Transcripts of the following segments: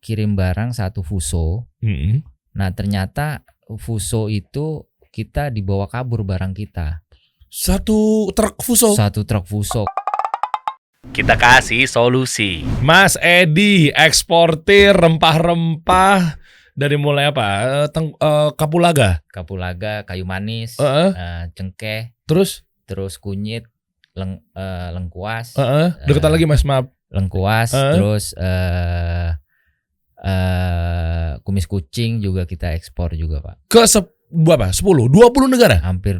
kirim barang satu fuso. Nah ternyata fuso itu kita dibawa kabur barang kita. Satu truk fuso. Kita kasih solusi. Mas Edi, eksportir rempah-rempah dari mulai apa? Kapulaga, kayu manis, cengkeh, terus kunyit, lengkuas, deketan lagi Mas, maaf. Lengkuas, terus kumis kucing juga kita ekspor juga, Pak. Ke 10, 20 negara? Hampir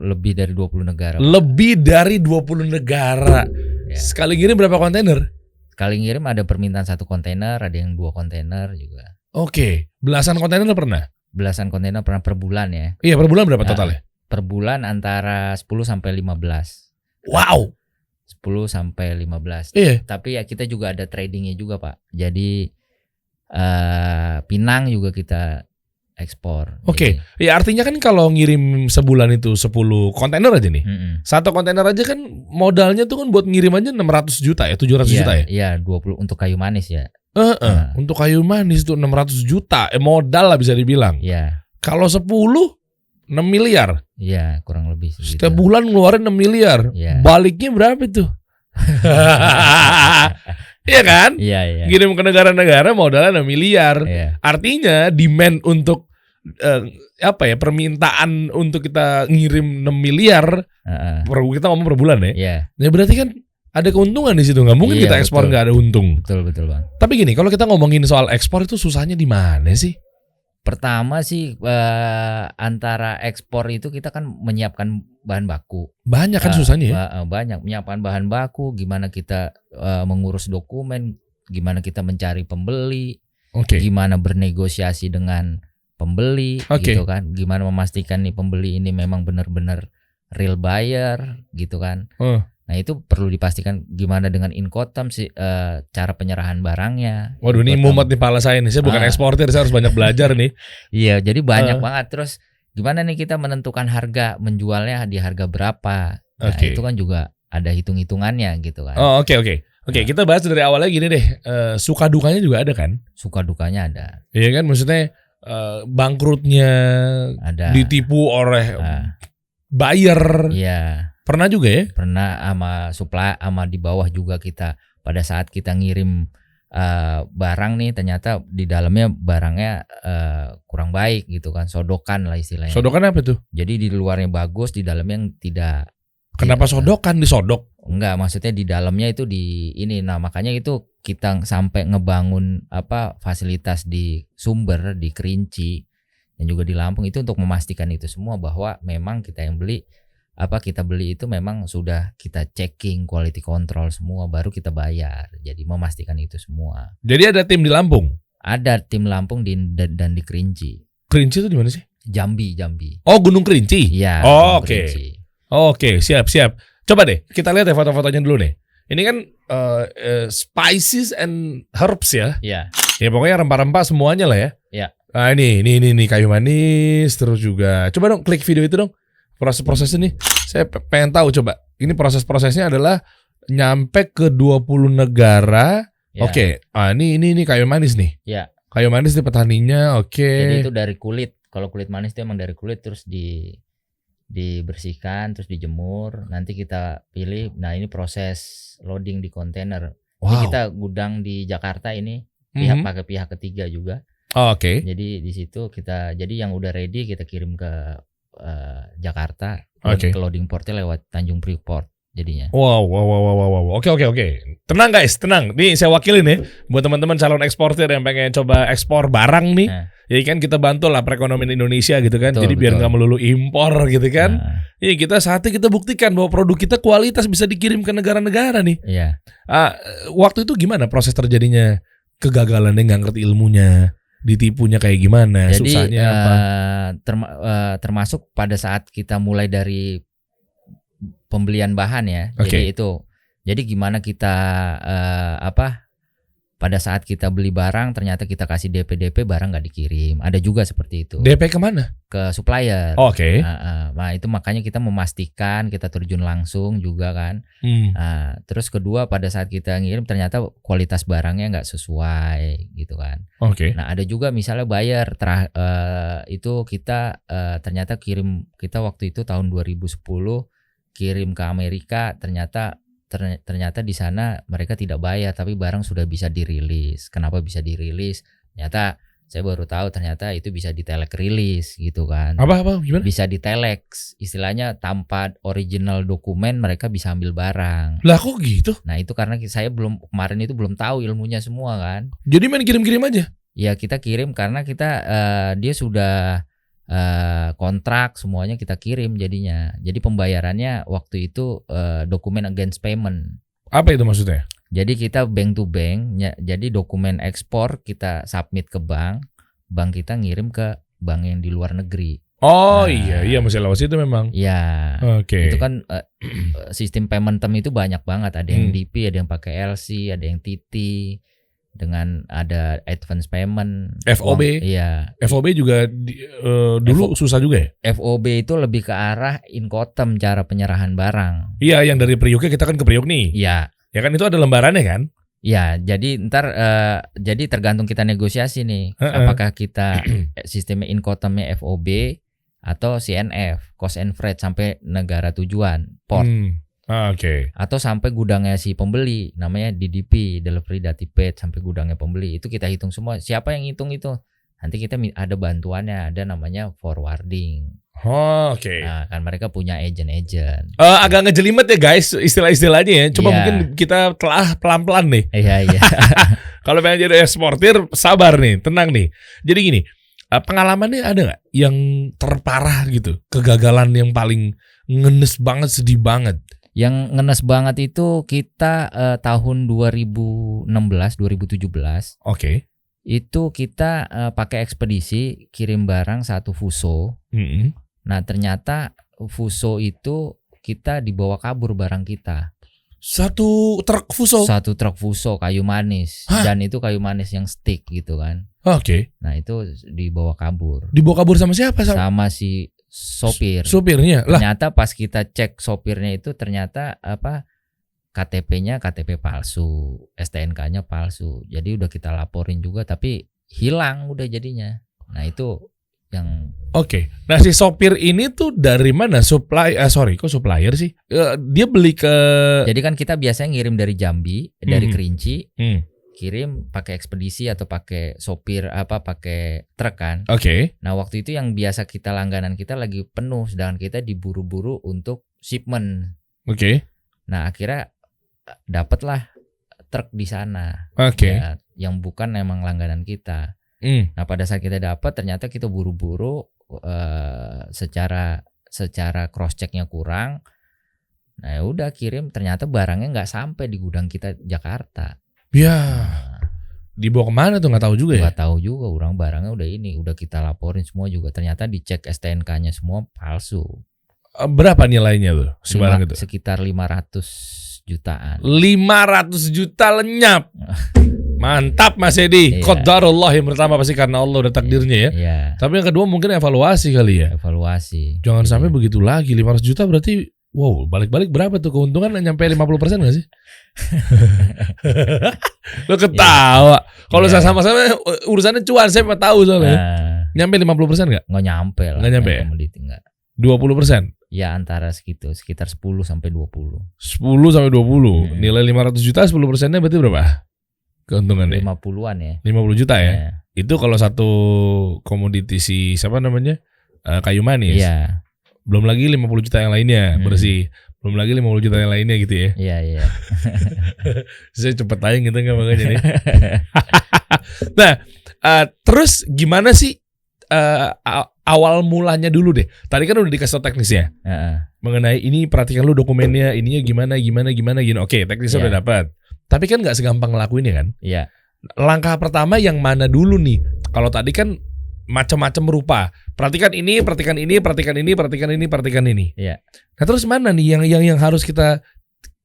lebih dari 20 negara. Lebih dari 20 negara. Ya. Sekali ngirim berapa kontainer? Sekali ngirim ada permintaan 1 kontainer, ada yang 2 kontainer juga. Oke, belasan kontainer pernah? Belasan kontainer pernah per bulan ya. Iya, per bulan berapa totalnya? Per bulan antara 10 sampai 15. Wow. 10 sampai 15. Iya. Tapi ya kita juga ada tradingnya juga, Pak. Jadi Pinang juga kita ekspor. Oke. Ya artinya kan kalau ngirim sebulan itu 10 kontainer aja nih. Satu kontainer aja kan modalnya tuh kan buat ngirim aja 600 juta ya, 700 juta ya? Iya, 20 untuk kayu manis ya. Untuk kayu manis tuh 600 juta modal lah bisa dibilang. Iya. Kalau 10 6 miliar. Iya, kurang lebih segitu. Setiap bulan ngeluarin 6 miliar. Ya. Baliknya berapa itu? Iya kan? Iya. Kirim ke negara-negara modalnya 6 miliar. Iya. Artinya demand untuk permintaan untuk kita ngirim 6 miliar kita ngomong per bulan ya. Iya. Ya berarti kan ada keuntungan di situ. Nggak mungkin kita ekspor nggak ada untung. Betul Bang. Tapi gini, kalau kita ngomongin soal ekspor itu susahnya di mana sih? Pertama sih antara ekspor itu kita kan menyiapkan bahan baku. Banyak kan susahnya ya? Banyak menyiapkan bahan baku, gimana kita mengurus dokumen, gimana kita mencari pembeli, gimana bernegosiasi dengan pembeli, gitu kan, gimana memastikan nih pembeli ini memang benar-benar real buyer, gitu kan. Nah itu perlu dipastikan gimana dengan Incoterm sih cara penyerahan barangnya. Waduh, ini mumet nih pala saya nih. Saya bukan eksportir, saya harus banyak belajar nih. Iya, jadi banyak banget. Terus gimana nih kita menentukan harga menjualnya di harga berapa? Nah itu kan juga ada hitung-hitungannya gitu kan. Oh oke. Kita bahas dari awalnya gini deh. Suka dukanya juga ada kan? Suka dukanya ada. Iya kan, maksudnya bangkrutnya ada. Ditipu oleh buyer. Iya. Pernah juga ya? Pernah sama supply, sama di bawah juga kita pada saat kita ngirim barang nih ternyata di dalamnya barangnya kurang baik gitu kan, sodokan lah istilahnya. Sodokan apa tuh? Jadi di luarnya bagus, di dalamnya tidak. Kenapa sodokan? Disodok? Enggak, maksudnya di dalamnya itu di ini. Nah makanya itu kita sampai ngebangun fasilitas di Sumber, di Kerinci dan juga di Lampung itu untuk memastikan itu semua bahwa memang kita yang beli. Kita beli itu memang sudah kita checking quality control semua baru kita bayar. Jadi memastikan itu semua. Jadi ada tim di Lampung? Ada tim Lampung dan di Kerinci. Kerinci itu di mana sih? Jambi. Oh, Gunung Kerinci? Iya. Oh, oke, siap. Coba deh kita lihat ya foto-fotonya dulu nih. Ini kan spices and herbs ya? Iya. Ya pokoknya rempah-rempah semuanya lah ya. Iya. Nah ini kayu manis terus juga. Coba dong klik video itu dong. Proses-prosesnya nih, saya pengen tahu coba. Ini proses-prosesnya adalah nyampe ke 20 negara. Ya. Oke. Ini kayu manis nih. Ya. Kayu manis nih petaninya, oke. Jadi itu dari kulit. Kalau kulit manis itu emang dari kulit terus dibersihkan, terus dijemur. Nanti kita pilih. Nah ini proses loading di kontainer. Ini kita gudang di Jakarta ini. Pakai pihak ketiga juga. Oke. Jadi di situ jadi yang udah ready kita kirim ke Jakarta, ke loading portnya lewat Tanjung Priok Port jadinya. Wow. Oke. Tenang guys, tenang. Nih saya wakilin ya buat teman-teman calon eksportir yang pengen coba ekspor barang nih. Jadi kan kita bantu lah perekonomian Indonesia gitu kan. Jadi biar nggak melulu impor gitu kan. Iya, kita buktikan bahwa produk kita kualitas bisa dikirim ke negara-negara nih. Iya. Waktu itu gimana proses terjadinya kegagalannya, nggak ngerti ilmunya? Ditipunya kayak gimana? Jadi, susahnya apa? Termasuk pada saat kita mulai dari pembelian bahan ya. Jadi gimana kita pada saat kita beli barang ternyata kita kasih DP barang nggak dikirim. Ada juga seperti itu. DP kemana? Ke supplier. Oke. Nah itu makanya kita memastikan kita terjun langsung juga kan. Terus kedua pada saat kita ngirim ternyata kualitas barangnya nggak sesuai gitu kan. Oke. Nah ada juga misalnya buyer itu kita ternyata kirim, kita waktu itu tahun 2010 kirim ke Amerika, ternyata di sana mereka tidak bayar tapi barang sudah bisa dirilis. Kenapa bisa dirilis? Ternyata saya baru tahu ternyata itu bisa ditelek rilis gitu kan. Apa gimana? Bisa ditelex, istilahnya tanpa original dokumen mereka bisa ambil barang. Lah kok gitu? Nah itu karena saya kemarin itu belum tahu ilmunya semua kan. Jadi main kirim-kirim aja? Ya kita kirim karena kita dia sudah kontrak semuanya kita kirim jadinya. Jadi pembayarannya waktu itu dokumen against payment. Apa itu maksudnya? Jadi kita bank to bank, jadi dokumen ekspor kita submit ke bank kita ngirim ke bank yang di luar negeri. Oh iya masih lewat situ memang. Iya. Oke. Itu kan sistem payment term itu banyak banget. Ada yang DP, ada yang pakai LC, ada yang TT. Dengan ada advance payment, FOB. Iya. FOB juga dulu susah juga ya? FOB itu lebih ke arah Incoterm cara penyerahan barang. Iya, yang dari Priuknya kita kan ke Priuk nih. Iya. Ya kan itu ada lembarannya kan? Iya, jadi ntar jadi tergantung kita negosiasi nih. Apakah kita sistemnya Incotermnya FOB atau CNF, cost and freight sampai negara tujuan, port. Oke. Atau sampai gudangnya si pembeli, namanya DDP, delivery date paid, sampai gudangnya pembeli. Itu kita hitung semua. Siapa yang hitung itu? Nanti kita ada bantuannya, ada namanya forwarding. Oke. Nah, kan mereka punya agent. Agak ngejelimet ya guys istilah-istilahnya ya. Coba mungkin kita telah pelan-pelan nih. Iya. Kalau pengen jadi eksportir, sabar nih, tenang nih. Jadi gini, pengalamannya ada nggak yang terparah gitu? Kegagalan yang paling ngenes banget, sedih banget? Yang ngenes banget itu kita tahun 2016, 2017. Oke. Itu kita pakai ekspedisi kirim barang satu Fuso. Nah ternyata Fuso itu kita dibawa kabur barang kita. Satu truk Fuso kayu manis. Dan itu kayu manis yang stick gitu kan. Oke. Nah itu dibawa kabur. Dibawa kabur sama siapa? Sama si supirnya lah. Ternyata pas kita cek sopirnya itu ternyata KTP-nya KTP palsu, STNK-nya palsu. Jadi udah kita laporin juga tapi hilang udah jadinya. Nah itu yang Oke. Nah si sopir ini tuh dari mana? Supplier sih? Dia beli ke. Jadi kan kita biasanya ngirim dari Jambi, dari Kerinci. Kirim pakai ekspedisi atau pakai sopir pakai truk kan. Oke. Nah waktu itu yang biasa kita langganan kita lagi penuh, sedangkan kita diburu-buru untuk shipment. Oke. Nah akhirnya dapatlah truk di sana. Oke. Ya, yang bukan emang langganan kita. Nah pada saat kita dapat ternyata kita buru-buru secara cross checknya kurang. Nah ya udah kirim, ternyata barangnya nggak sampai di gudang kita Jakarta. Ya, dibawa kemana tuh nggak tahu juga ya? Nggak tahu juga, orang barangnya udah kita laporin semua juga. Ternyata dicek STNK-nya semua palsu. Berapa nilainya tuh sebarang itu? Sekitar 500 jutaan. 500 juta lenyap. Mantap Mas Edi. Qadarullah yang pertama pasti karena Allah udah takdirnya ya. Iya. Tapi yang kedua mungkin evaluasi kali ya. Evaluasi. Jangan sampai begitu lagi. 500 juta berarti wow, balik-balik berapa tuh keuntungan nyampe 50% gak sih? Lo ketawa. Kalau saya sama-sama urusannya cuan, saya mah tahu soalnya. Nyampe 50% gak? Nggak nyampe lah. Nggak nyampe ya? 20%? Ya antara segitu, sekitar 10 sampai 20. 10 sampai 20. Nilai 500 juta 10%-nya berarti berapa? Keuntungannya? 50-an ya. 50 juta ya? Itu kalau satu komoditi si siapa namanya? Kayu manis. Iya. Belum lagi 50 juta yang lainnya bersih. Belum lagi 50 juta yang lainnya gitu ya. Iya. Saya cepet aja gitu nggak makanya nih. Nah, terus gimana sih awal mulanya dulu deh. Tadi kan udah dikasih tau teknisnya. Mengenai ini perhatikan lu dokumennya, ininya gimana. Oke, teknisnya udah dapat. Tapi kan nggak segampang ngelakuinnya kan. Iya. Langkah pertama yang mana dulu nih? Kalau tadi kan macam-macam rupa. Perhatikan ini. Iya. Nah terus mana nih yang harus kita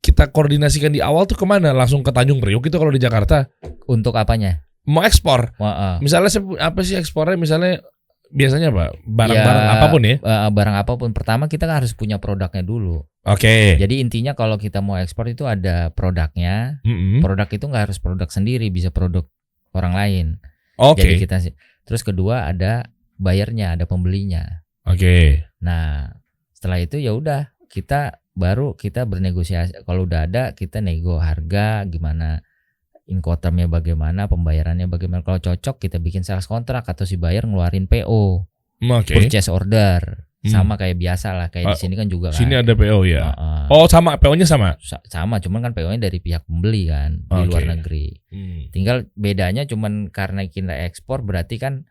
kita koordinasikan di awal tuh kemana? Langsung ke Tanjung Priok itu kalau di Jakarta? Untuk apanya? Mau ekspor. Misalnya apa sih ekspornya? Misalnya biasanya apa? Barang-barang apapun ya? Barang apapun. Pertama kita kan harus punya produknya dulu. Oke. Jadi intinya kalau kita mau ekspor itu ada produknya. Produk itu nggak harus produk sendiri, bisa produk orang lain. Jadi kita terus kedua ada bayarnya, ada pembelinya. Nah setelah itu ya udah kita bernegosiasi. Kalau udah ada kita nego harga gimana, incotermnya bagaimana, pembayarannya bagaimana. Kalau cocok kita bikin sales kontrak atau si buyer ngeluarin PO, purchase order. Sama kayak biasa lah, kayak di sini kan juga kan. Sini ada PO ya. Sama PO-nya sama. Sama, cuman kan PO-nya dari pihak pembeli kan di luar negeri. Tinggal bedanya cuman karena kita ekspor berarti kan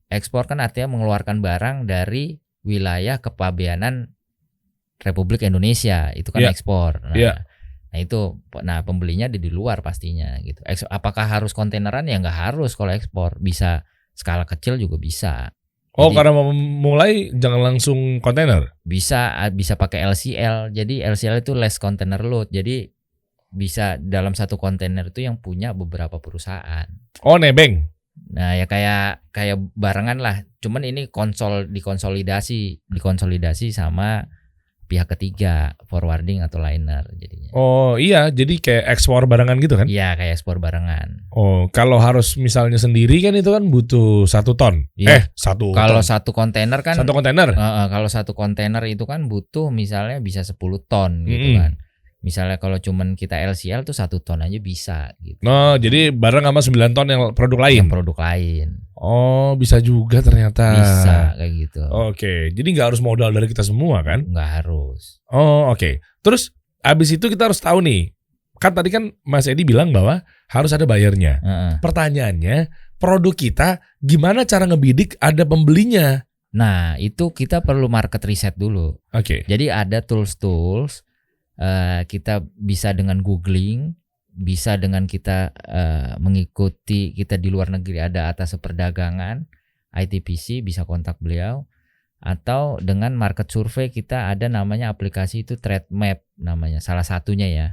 ekspor kan artinya mengeluarkan barang dari wilayah kepabeanan Republik Indonesia, itu kan ekspor. Nah itu, pembelinya di luar pastinya gitu. Apakah harus kontaineran? Ya nggak harus kalau ekspor, bisa skala kecil juga bisa. Jadi, karena mau mulai jangan langsung kontainer. Bisa pakai LCL. Jadi LCL itu less container load. Jadi bisa dalam satu kontainer itu yang punya beberapa perusahaan. Nebeng. Nah ya kayak barengan lah. Cuman ini dikonsolidasi sama pihak ketiga, forwarding atau liner jadinya. Iya, jadi kayak ekspor barengan gitu kan? Iya, kayak ekspor barengan. Kalau harus misalnya sendiri kan itu kan butuh 1 ton. Kalau satu kontainer kan. Satu kontainer. Kalau satu kontainer itu kan butuh misalnya bisa 10 ton gitu kan. Misalnya kalau cuman kita LCL tuh 1 ton aja bisa gitu. Jadi bareng sama 9 ton yang produk lain. Bisa juga ternyata. Bisa kayak gitu. Jadi nggak harus modal dari kita semua kan? Nggak harus. Terus abis itu kita harus tahu nih. Kan tadi kan Mas Edi bilang bahwa harus ada bayarnya. Pertanyaannya, produk kita gimana cara ngebidik ada pembelinya? Nah itu kita perlu market research dulu. Jadi ada tools. Kita bisa dengan googling, bisa dengan kita mengikuti, kita di luar negeri ada Atas Perdagangan, ITPC, bisa kontak beliau, atau dengan market survey kita ada namanya aplikasi itu TradeMap namanya, salah satunya ya,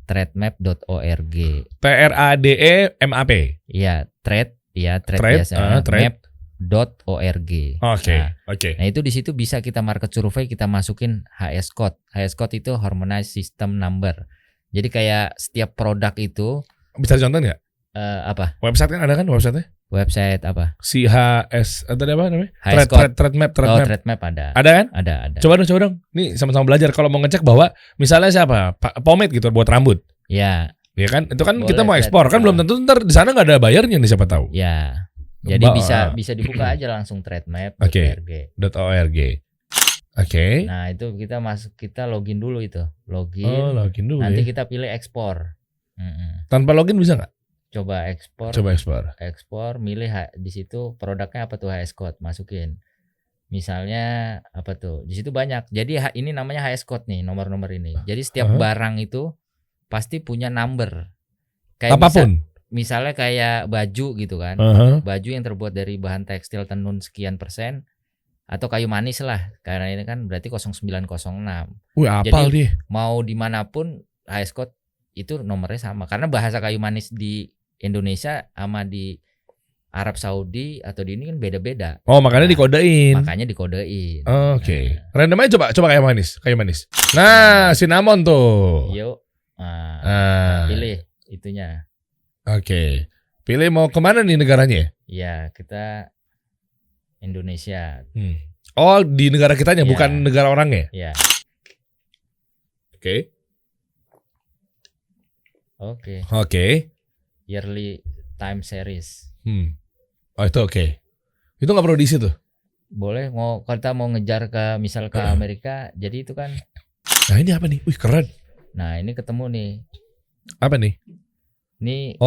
trademap.org. TRADEMAP. Iya, trade biasa, map.org. Nah itu di situ bisa kita market survey, kita masukin HS code. HS code itu Harmonized System Number. Jadi kayak setiap produk itu bisa contoh nggak? Apa? Website kan ada kan websitenya? Website apa? Si HS tadi apa namanya? TradeMap. TradeMap ada. Ada kan? Ada. Coba dong. Nih sama-sama belajar kalau mau ngecek bahwa misalnya siapa? Pomade gitu buat rambut. Ya. Ya kan? Itu kan boleh, kita mau ekspor kan belum tentu ntar di sana nggak ada bayarnya nih, siapa tahu. Ya. Jadi bisa dibuka aja langsung trademap.org. Nah, itu kita login dulu itu. Login dulu. Nanti kita pilih ekspor. Tanpa login bisa nggak? Coba ekspor. Ekspor, milih di situ produknya apa tuh, HS code, masukin. Misalnya apa tuh? Di situ banyak. Jadi ini namanya HS code nih, nomor-nomor ini. Jadi setiap barang itu pasti punya number. Kayak apapun. Misalnya kayak baju gitu kan, baju yang terbuat dari bahan tekstil tenun sekian persen, atau kayu manis lah, karena ini kan berarti 0906. Apal dia. Mau dimanapun HS code itu nomornya sama, karena bahasa kayu manis di Indonesia sama di Arab Saudi atau di ini kan beda-beda. Makanya dikodein. Random aja coba kayu manis. Nah, cinnamon tuh. Yuk. Pilih itunya. Pilih mau kemana nih negaranya? Ya, kita Indonesia. Di negara kitanya, bukan negara orangnya? Ya. Oke. Yearly time series. Itu oke. Itu nggak perlu diisi tuh? Boleh. Kita mau ngejar misal ke Amerika, jadi itu kan. Nah ini apa nih? Keren. Nah ini ketemu nih. Apa nih? Ini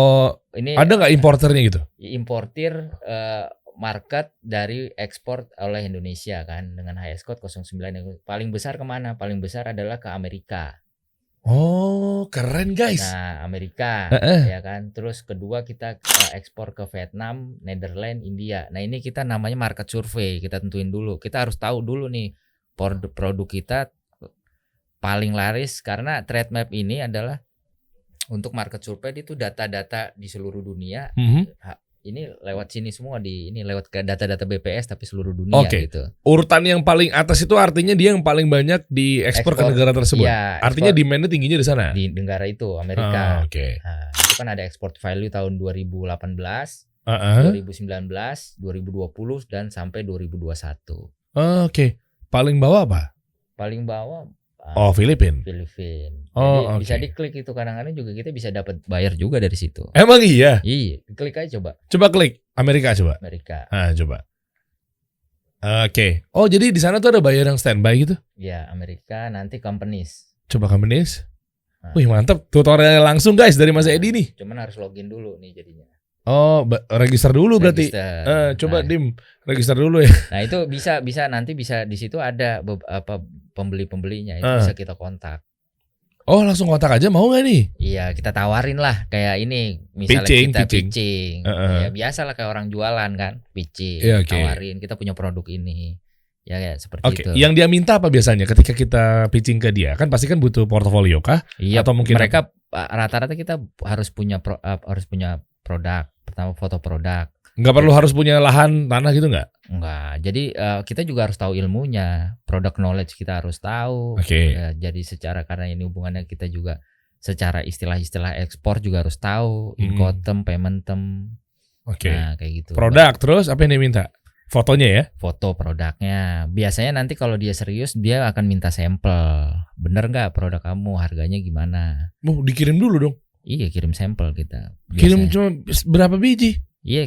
ada nggak importernya gitu? Importir market dari ekspor oleh Indonesia kan, dengan HS code 09. Paling besar kemana? Paling besar adalah ke Amerika. Keren guys. Nah Amerika ya kan. Terus kedua kita ekspor ke Vietnam, Netherlands, India. Nah ini kita namanya market survey. Kita tentuin dulu. Kita harus tahu dulu nih produk kita paling laris karena trade map ini adalah untuk market survey itu data-data di seluruh dunia. Ini lewat sini semua ini lewat ke data-data BPS tapi seluruh dunia gitu. Urutan yang paling atas itu artinya dia yang paling banyak diekspor ke negara tersebut. Ya, artinya demand-nya tingginya di sana. Di negara itu Amerika. Nah, itu kan ada export value tahun 2018, 2019, 2020 dan sampai 2021. Paling bawah apa? Paling bawah Filipina. Jadi bisa diklik itu kadang-kadang juga kita bisa dapat bayar juga dari situ. Emang iya? Iya, klik aja coba. Coba klik Amerika coba. Amerika. Coba. Jadi di sana tuh ada bayar yang standby gitu? Iya, Amerika nanti companies. Coba companies. Wih, mantap. Tutorial langsung guys dari Mas Edi nih. Cuman harus login dulu nih jadinya. Register dulu berarti. Coba Dim, register dulu ya. Nah, itu bisa nanti bisa di situ ada beberapa pembeli-pembelinya itu bisa kita kontak. Langsung kontak aja mau nggak nih? Iya, kita tawarin lah kayak ini misalnya kita pitching. Ya biasa lah kayak orang jualan kan, pitching, tawarin kita punya produk ini. Ya seperti itu. Yang dia minta apa biasanya ketika kita pitching ke dia? Kan pasti kan butuh portofolio kah? Iya, atau mungkin mereka rata-rata kita harus punya produk. Pertama foto produk. Nggak perlu harus punya lahan tanah gitu nggak? Nggak. Jadi kita juga harus tahu ilmunya, product knowledge kita harus tahu. Jadi secara karena ini hubungannya kita juga secara istilah-istilah ekspor juga harus tahu, Incoterm, payment term. Nah kayak gitu. Produk terus apa yang dia minta? Fotonya ya? Foto produknya. Biasanya nanti kalau dia serius dia akan minta sampel. Bener nggak produk kamu? Harganya gimana? Dikirim dulu dong. Iya, kirim sampel kita. Biasanya. Kirim cuma berapa biji? Iya,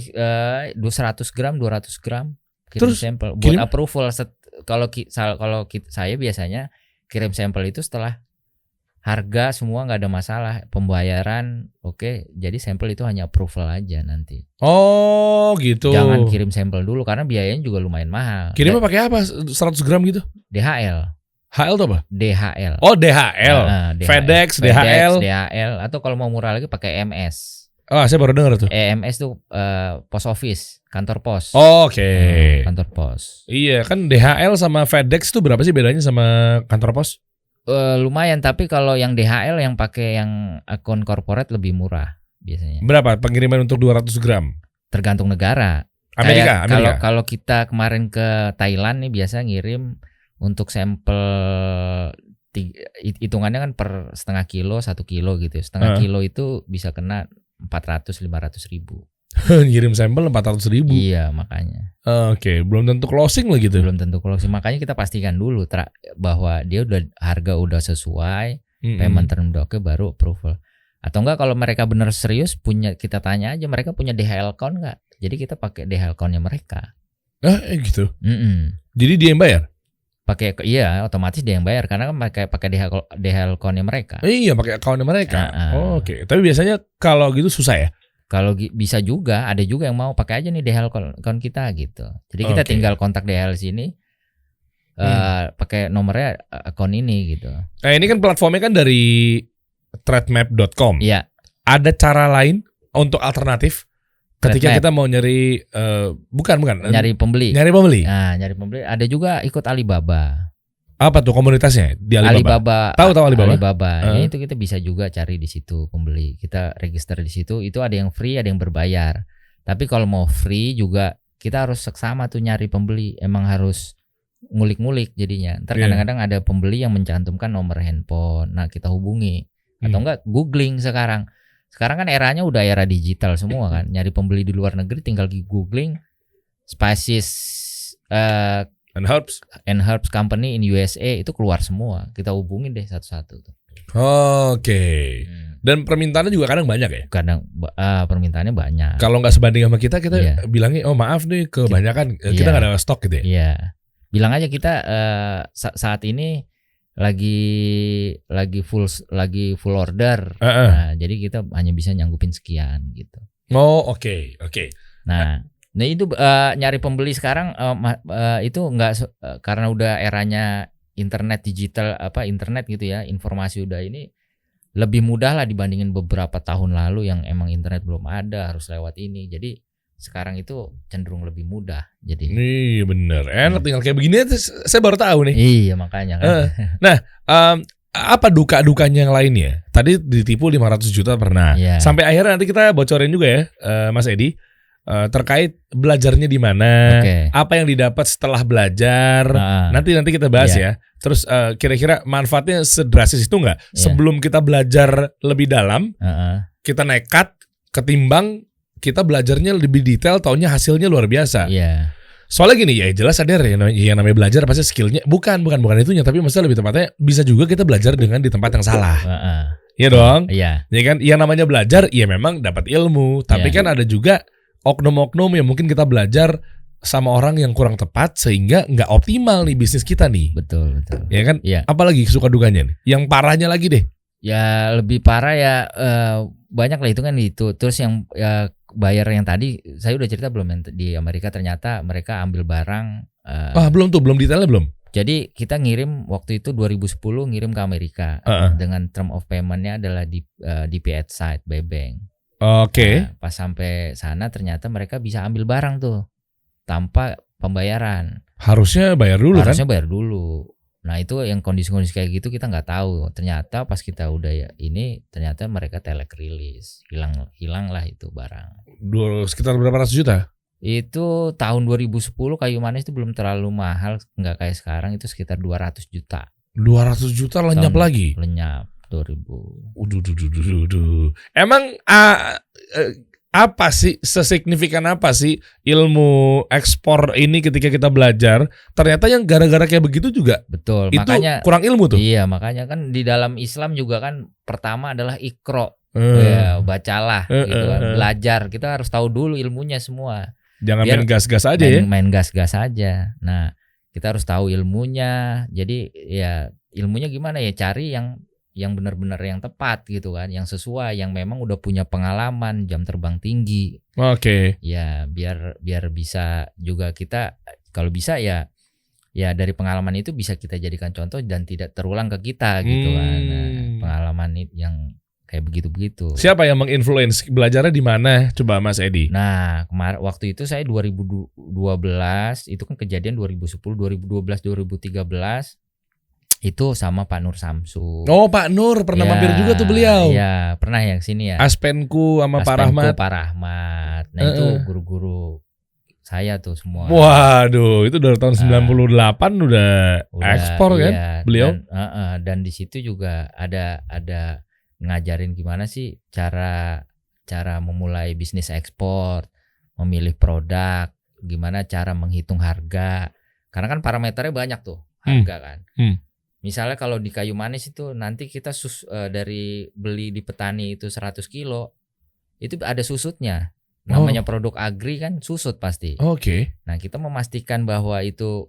200 gram, 200 gram. Kirim sampel buat approval. Kalau saya biasanya kirim sampel itu setelah harga semua nggak ada masalah, pembayaran oke. Jadi sampel itu hanya approval aja nanti. Gitu. Jangan kirim sampel dulu karena biayanya juga lumayan mahal. Kirimnya pakai apa? 100 gram gitu? DHL. HL itu apa? DHL. DHL. FedEx, DHL. Atau kalau mau murah lagi pakai MS. Saya baru dengar tuh. EMS tuh post office, kantor pos. Kantor pos. Iya, kan DHL sama FedEx tuh berapa sih bedanya sama kantor pos? Lumayan, tapi kalau yang DHL yang pakai yang akun corporate lebih murah biasanya. Berapa pengiriman untuk 200 gram? Tergantung negara. Amerika. Kalau kita kemarin ke Thailand nih biasa ngirim untuk sampel hitungannya kan per setengah kilo, 1 kilo gitu. Setengah kilo itu bisa kena 400-500 ribu. Ngirim sampel 400 ribu. Iya, makanya. Belum tentu closing lah gitu. Belum tentu closing, makanya kita pastikan dulu bahwa dia harga udah sesuai, payment term udah oke, baru approval. Atau enggak kalau mereka benar serius kita tanya aja mereka punya DHL account nggak? Jadi kita pakai DHL account-nya mereka. Gitu. Jadi dia yang bayar? Otomatis dia yang bayar karena kan pakai DHL account-nya mereka. Iya, pakai account-nya mereka. Tapi biasanya kalau gitu susah ya? Kalau bisa juga, ada juga yang mau pakai aja nih DHL account kita gitu. Jadi kita tinggal kontak DHL sini, pakai nomornya account ini gitu. Ini kan platformnya kan dari trademap.com. Iya. Ada cara lain untuk alternatif? Ketika kita mau nyari bukan nyari pembeli. Nah, nyari pembeli ada juga ikut Alibaba. Apa tuh komunitasnya di Alibaba? Tahu Alibaba. Ya, itu kita bisa juga cari di situ pembeli. Kita register di situ. Itu ada yang free, ada yang berbayar. Tapi kalau mau free juga kita harus seksama tuh nyari pembeli. Emang harus ngulik-ngulik jadinya. Ntar kadang-kadang ada pembeli yang mencantumkan nomor handphone. Nah, kita hubungi. Atau enggak googling sekarang. Sekarang kan eranya udah era digital semua kan. Nyari pembeli di luar negeri tinggal googling Spices and Herbs Company in USA itu keluar semua. Kita hubungin deh satu-satu tuh. Dan permintaannya juga kadang banyak ya? Kadang permintaannya banyak. Kalau nggak sebanding sama kita bilangnya maaf nih kebanyakan kita nggak ada stok gitu ya? Iya. Bilang aja kita saat ini lagi full order. Nah, jadi kita hanya bisa nyanggupin sekian gitu. Oke. Nah itu nyari pembeli sekarang itu enggak karena udah eranya internet digital internet gitu ya, informasi udah ini lebih mudah lah dibandingin beberapa tahun lalu yang emang internet belum ada, harus lewat ini. Jadi sekarang itu cenderung lebih mudah. Jadi bener enak tinggal kayak begini saya baru tahu nih. Iya makanya kan. Nah apa duka-dukanya yang lainnya? Tadi ditipu 500 juta pernah. Yeah. Sampai akhirnya nanti kita bocorin juga ya, Mas Edi, terkait belajarnya di mana, apa yang didapat setelah belajar. Nanti kita bahas ya. Terus kira-kira manfaatnya sedrastis itu nggak? Sebelum kita belajar lebih dalam, kita nekat ketimbang kita belajarnya lebih detail, taunya hasilnya luar biasa. Soalnya gini ya, jelas ada yang namanya belajar pasti skillnya bukan itunya, tapi maksudnya lebih tepatnya bisa juga kita belajar dengan di tempat yang salah. Iya dong. Ya kan, yang namanya belajar ya memang dapat ilmu, tapi kan ada juga oknum-oknum yang mungkin kita belajar sama orang yang kurang tepat sehingga nggak optimal nih bisnis kita nih. Betul. Ya kan? Apalagi suka dukanya nih. Yang parahnya lagi deh. Ya lebih parah ya, banyak lah itu kan itu. Terus yang bayar yang tadi saya udah cerita belum, di Amerika ternyata mereka ambil barang. Belum detailnya belum. Jadi kita ngirim waktu itu 2010 ngirim ke Amerika dengan term of payment-nya adalah DPH site by bank. Nah, pas sampai sana ternyata mereka bisa ambil barang tuh tanpa pembayaran. Harusnya bayar dulu. Bayar dulu. Nah itu yang kondisi-kondisi kayak gitu kita nggak tahu. Ternyata pas kita udah ternyata mereka telek rilis, hilang lah itu barang. Sekitar berapa ratus juta? Itu tahun 2010 kayu manis itu belum terlalu mahal, nggak kayak sekarang, itu sekitar 200 juta. 200 juta lenyap lagi? Lenyap 2000. Emang apa sih, sesignifikan apa sih ilmu ekspor ini ketika kita belajar? Ternyata yang gara-gara kayak begitu juga. Betul. Itu makanya kurang ilmu tuh. Iya, makanya kan di dalam Islam juga kan pertama adalah iqra. Ya, bacalah gitu kan. Belajar, kita harus tahu dulu ilmunya semua. Jangan main gas-gas aja ya. Main gas-gas aja. Nah, kita harus tahu ilmunya. Jadi ya ilmunya gimana ya, cari yang benar-benar yang tepat gitu kan, yang sesuai, yang memang udah punya pengalaman, jam terbang tinggi. Ya biar bisa juga kita, kalau bisa ya dari pengalaman itu bisa kita jadikan contoh dan tidak terulang ke kita gitu kan. Nah, pengalaman yang kayak begitu-begitu. Siapa yang menginfluence? Belajarnya di mana? Coba Mas Edi. Nah, waktu itu saya 2012, itu kan kejadian 2010, 2012, 2013. Itu sama Pak Nur Samsu. Oh, Pak Nur pernah mampir juga tuh beliau. Iya, pernah yang sini ya. Aspenku sama Pak Rahmat. Nah, itu guru-guru saya tuh semua. Waduh, itu dari tahun 98 udah ekspor kan beliau. Dan di situ juga ada ngajarin gimana sih cara memulai bisnis ekspor, memilih produk, gimana cara menghitung harga. Karena kan parameternya banyak tuh, harga kan. Misalnya kalau di kayu manis itu nanti kita dari beli di petani itu 100 kilo, itu ada susutnya. Namanya produk agri kan susut pasti. Nah, kita memastikan bahwa itu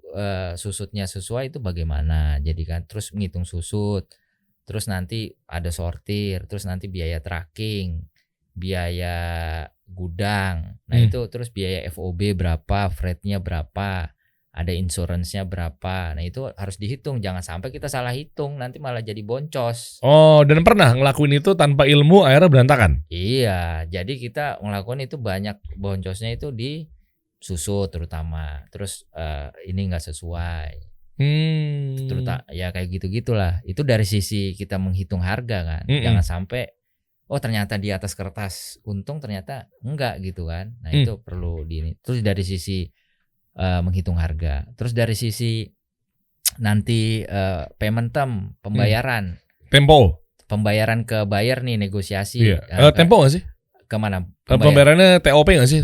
susutnya sesuai itu bagaimana. Jadi kan terus menghitung susut. Terus nanti ada sortir, terus nanti biaya tracking, biaya gudang. Nah, itu terus biaya FOB berapa, freight-nya berapa, ada insurance-nya berapa. Nah, itu harus dihitung, jangan sampai kita salah hitung nanti malah jadi boncos. Dan pernah ngelakuin itu tanpa ilmu akhirnya berantakan. Iya, jadi kita ngelakuin itu banyak boncosnya itu di susut terutama. Terus ini enggak sesuai. Terutama ya kayak gitu-gitulah. Itu dari sisi kita menghitung harga kan. Jangan sampai ternyata di atas kertas untung ternyata enggak gitu kan. Nah, itu perlu Terus dari sisi menghitung harga. Terus dari sisi nanti payment term, pembayaran. Tempo. Pembayaran ke buyer nih, negosiasi. Tempo enggak sih? Kemana? Pembayarannya TOP enggak sih?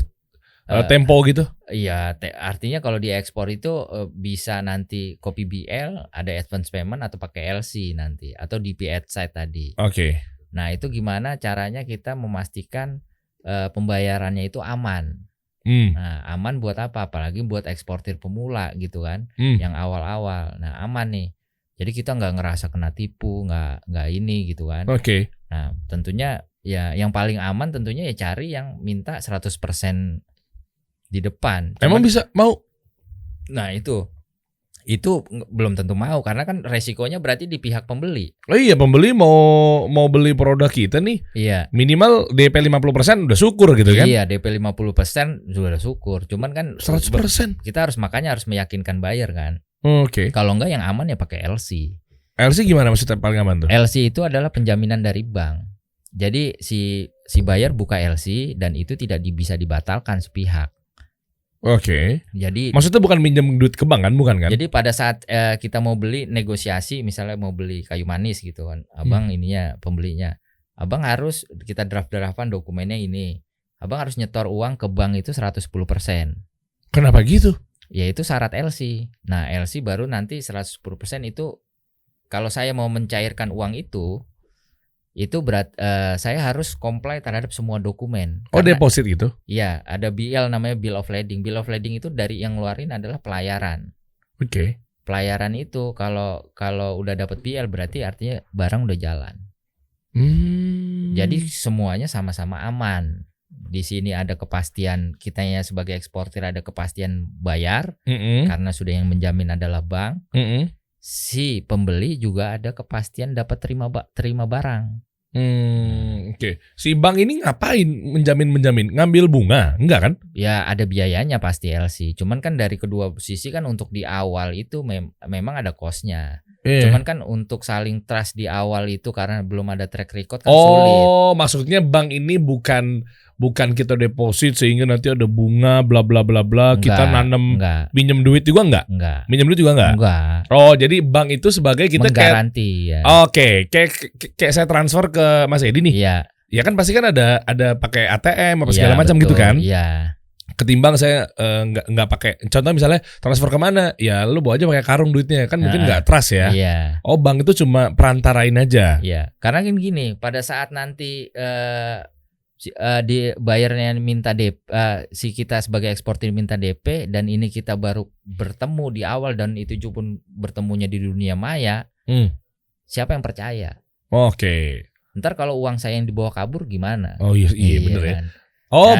Tempo gitu. Iya, artinya kalau di ekspor itu bisa nanti copy BL, ada advance payment atau pakai LC nanti atau DPH site tadi. Nah, itu gimana caranya kita memastikan pembayarannya itu aman. Nah, aman buat apa? Apalagi buat eksportir pemula gitu kan, yang awal-awal. Nah, aman nih. Jadi kita nggak ngerasa kena tipu, nggak ini gitu kan. Nah, tentunya ya yang paling aman tentunya ya cari yang minta 100% di depan. Emang bisa mau? Nah, itu belum tentu mau karena kan resikonya berarti di pihak pembeli. Iya, pembeli mau beli produk kita nih. Iya. Minimal DP 50% udah syukur gitu kan. Iya, DP 50% sudah syukur. Cuman kan 100% kita harus meyakinkan buyer kan. Kalau enggak yang aman ya pakai LC. LC gimana maksudnya paling aman tuh? LC itu adalah penjaminan dari bank. Jadi si buyer buka LC dan itu tidak bisa dibatalkan sepihak. Oke. Jadi maksudnya bukan minjem duit ke bank kan, bukan kan? Jadi pada saat kita mau beli negosiasi, misalnya mau beli kayu manis gitu kan, abang ininya pembelinya, abang harus kita draft-draftan dokumennya ini, abang harus nyetor uang ke bank itu 110%. Kenapa gitu? Ya itu syarat LC. Nah LC baru nanti 110% itu kalau saya mau mencairkan uang itu saya harus comply terhadap semua dokumen. Karena, deposit gitu? Iya, ada BL namanya Bill of Lading. Bill of Lading itu dari yang ngeluarin adalah pelayaran. Oke. Pelayaran itu kalau udah dapat BL berarti artinya barang udah jalan. Jadi semuanya sama-sama aman. Di sini ada kepastian, kitanya sebagai eksportir ada kepastian bayar karena sudah yang menjamin adalah bank. Si pembeli juga ada kepastian dapat terima barang. Oke. Si bank ini ngapain menjamin? Ngambil bunga? Enggak kan? Ya ada biayanya pasti LC. Cuman kan dari kedua sisi kan untuk di awal itu memang ada cost-nya. Cuman kan untuk saling trust di awal itu karena belum ada track record kan sulit. Oh, maksudnya bank ini bukan kita deposit sehingga nanti ada bunga bla bla bla bla, kita nanam pinjam duit juga enggak? Minjem duit juga enggak? Oh, jadi bank itu sebagai kita menggaranti ya. Oke, kayak saya transfer ke Mas Edi nih. Iya. Ya kan pasti kan ada pakai ATM apa segala macam gitu kan? Iya. Ketimbang saya nggak pakai, contoh misalnya transfer kemana, ya lu bawa aja pakai karung duitnya kan mungkin nggak trust ya. Iya. Oh, bank itu cuma perantarain aja. Iya. Karena gini, pada saat nanti di bayarnya minta DP, si kita sebagai eksportir minta DP dan ini kita baru bertemu di awal dan itu pun bertemunya di dunia maya, siapa yang percaya? Oke. Ntar kalau uang saya yang dibawa kabur gimana? Oh iya bener kan? Ya. Oh,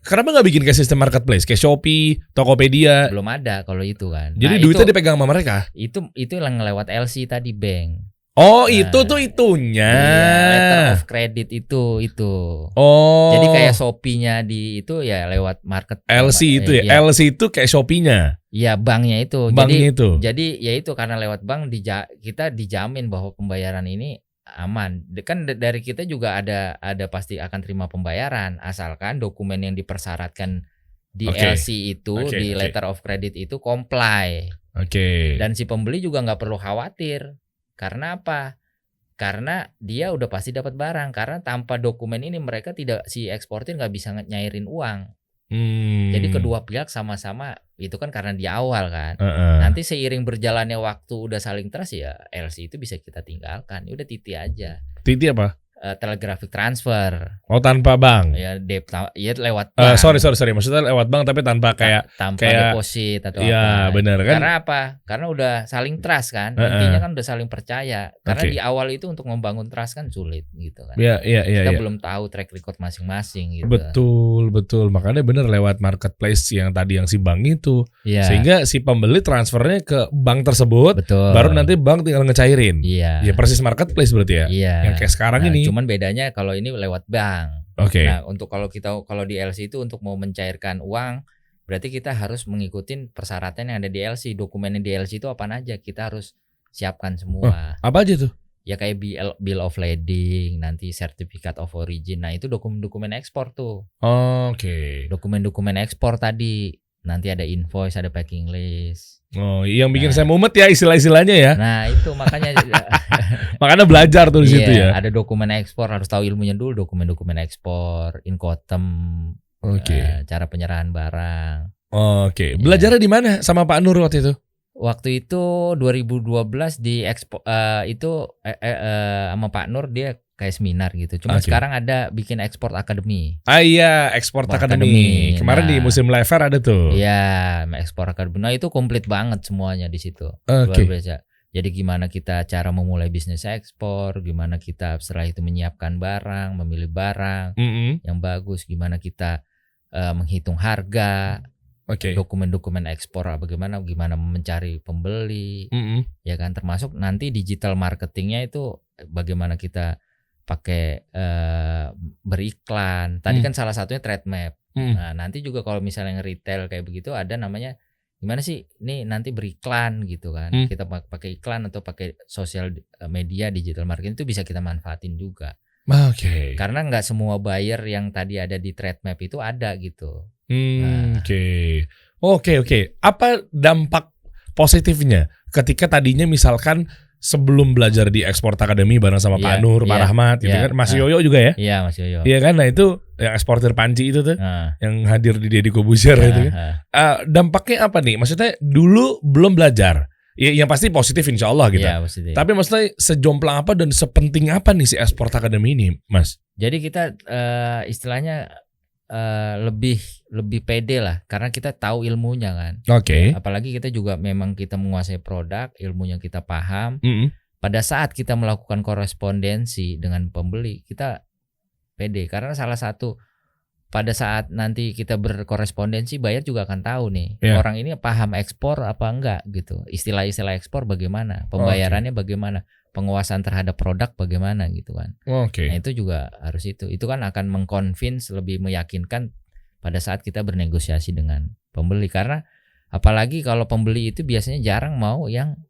kenapa nggak bikin kayak sistem marketplace kayak Shopee, Tokopedia? Belum ada kalau itu kan. Jadi duitnya dipegang sama mereka? Itu yang lewat LC tadi bank. Oh, itu tuh itunya. Letter of credit itu. Oh. Jadi kayak Shopee-nya di itu ya lewat market. LC itu ya. LC itu kayak Shopee-nya. Iya, banknya itu. Jadi ya itu karena lewat bank kita dijamin bahwa pembayaran ini aman. Kan dari kita juga ada pasti akan terima pembayaran asalkan dokumen yang dipersyaratkan di LC itu di letter of credit itu comply. Dan si pembeli juga nggak perlu khawatir. Karena apa? Karena dia udah pasti dapat barang. Karena tanpa dokumen ini mereka si eksportir nggak bisa nyairin uang. Jadi kedua pihak sama-sama itu kan karena di awal kan. Nanti seiring berjalannya waktu udah saling trust ya LC itu bisa kita tinggalkan. Ya udah titi aja. Titi apa? Telegraphic transfer. Oh, tanpa bank. Ya lewat bank. Sorry. Maksudnya lewat bank tapi tanpa kayak deposit atau iya, apa. Benar kan? Karena apa? Karena udah saling trust kan. Intinya kan udah saling percaya. Karena di awal itu untuk membangun trust kan sulit gitu kan. Iya. Kita belum tahu track record masing-masing gitu. Betul. Makanya benar lewat marketplace yang tadi yang si bank itu. Ya. Sehingga si pembeli transfernya ke bank tersebut. Betul. Baru nanti bank tinggal ngecairin. Iya. Ya persis marketplace berarti ya. Iya. Yang kayak sekarang ini. Cuman bedanya kalau ini lewat bank. Nah, untuk kalau di LC itu untuk mau mencairkan uang, berarti kita harus mengikuti persyaratan yang ada di LC. Dokumen yang di LC itu apa aja kita harus siapkan semua. Apa aja tuh? Ya kayak bill of lading, nanti certificate of origin. Nah, itu dokumen ekspor tuh. Dokumen ekspor tadi. Nanti ada invoice, ada packing list. Oh, yang bikin saya mumet ya istilah-istilahnya ya. Nah, itu makanya makanya belajar tuh di situ ya. Ada dokumen ekspor, harus tahu ilmunya dulu, dokumen ekspor, Incoterm, cara penyerahan barang. Belajarnya di mana sama Pak Nur waktu itu? Waktu itu 2012 di ekspor sama Pak Nur dia kayak seminar gitu. Cuma sekarang ada bikin Export Academy. Iya, Export Academy. Kemarin di musim Lever ada tuh. Iya, Export Academy. Nah, itu komplit banget semuanya di situ. Luar biasa. Jadi gimana kita cara memulai bisnis ekspor, gimana kita setelah itu menyiapkan barang, memilih barang yang bagus, gimana kita menghitung harga. Dokumen-dokumen ekspor bagaimana mencari pembeli. Ya kan, termasuk nanti digital marketingnya itu bagaimana kita pakai beriklan. Tadi kan salah satunya trade map. Nah, nanti juga kalau misalnya retail kayak begitu ada namanya gimana sih ini nanti beriklan gitu kan. Kita pakai iklan atau pakai sosial media, digital marketing itu bisa kita manfaatin juga. Oke. Karena nggak semua buyer yang tadi ada di trade map itu ada gitu. Oke. Apa dampak positifnya ketika tadinya misalkan sebelum belajar di Export Academy bareng sama Pak Nur, Pak Rahmat gitu kan, Mas Yoyo juga ya? Iya, Mas Yoyo. Iya kan, nah itu yang eksportir panci itu tuh, yang hadir di Deddy Corbuzier itu kan. Dampaknya apa nih? Maksudnya dulu belum belajar, ya yang pasti positif insya Allah gitu. Iya, positif. Tapi maksudnya sejomplang apa dan sepenting apa nih si Export Academy ini, Mas? Jadi kita istilahnya lebih pede lah karena kita tahu ilmunya kan. Oke. Apalagi kita juga memang kita menguasai produk, ilmunya kita paham. Pada saat kita melakukan korespondensi dengan pembeli, kita pede karena salah satu pada saat nanti kita berkorespondensi, buyer juga akan tahu nih orang ini paham ekspor apa enggak gitu. Istilah-istilah ekspor bagaimana, pembayarannya bagaimana, penguasaan terhadap produk bagaimana gitu kan. Nah itu juga harus itu kan akan mengconvince, lebih meyakinkan pada saat kita bernegosiasi dengan pembeli. Karena apalagi kalau pembeli itu biasanya jarang mau yang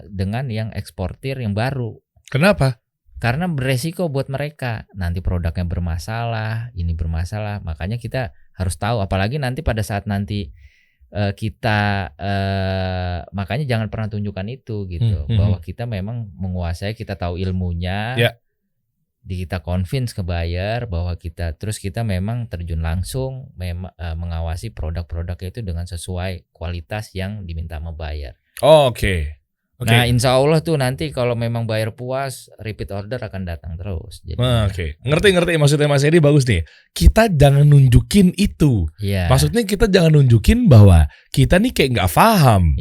dengan yang eksportir yang baru. Kenapa? Karena beresiko buat mereka, nanti produknya bermasalah, ini bermasalah. Makanya kita harus tahu, apalagi nanti pada saat nanti kita makanya jangan pernah tunjukkan itu gitu, bahwa kita memang menguasai, kita tahu ilmunya, kita convince ke buyer bahwa kita memang terjun langsung mengawasi produk-produknya itu dengan sesuai kualitas yang diminta sama buyer. Oke. Nah insya Allah tuh nanti kalau memang buyer puas, repeat order akan datang terus. Oke. Ngerti maksudnya Mas Edi, bagus nih. Kita jangan nunjukin itu. Maksudnya kita jangan nunjukin bahwa kita nih kayak nggak paham.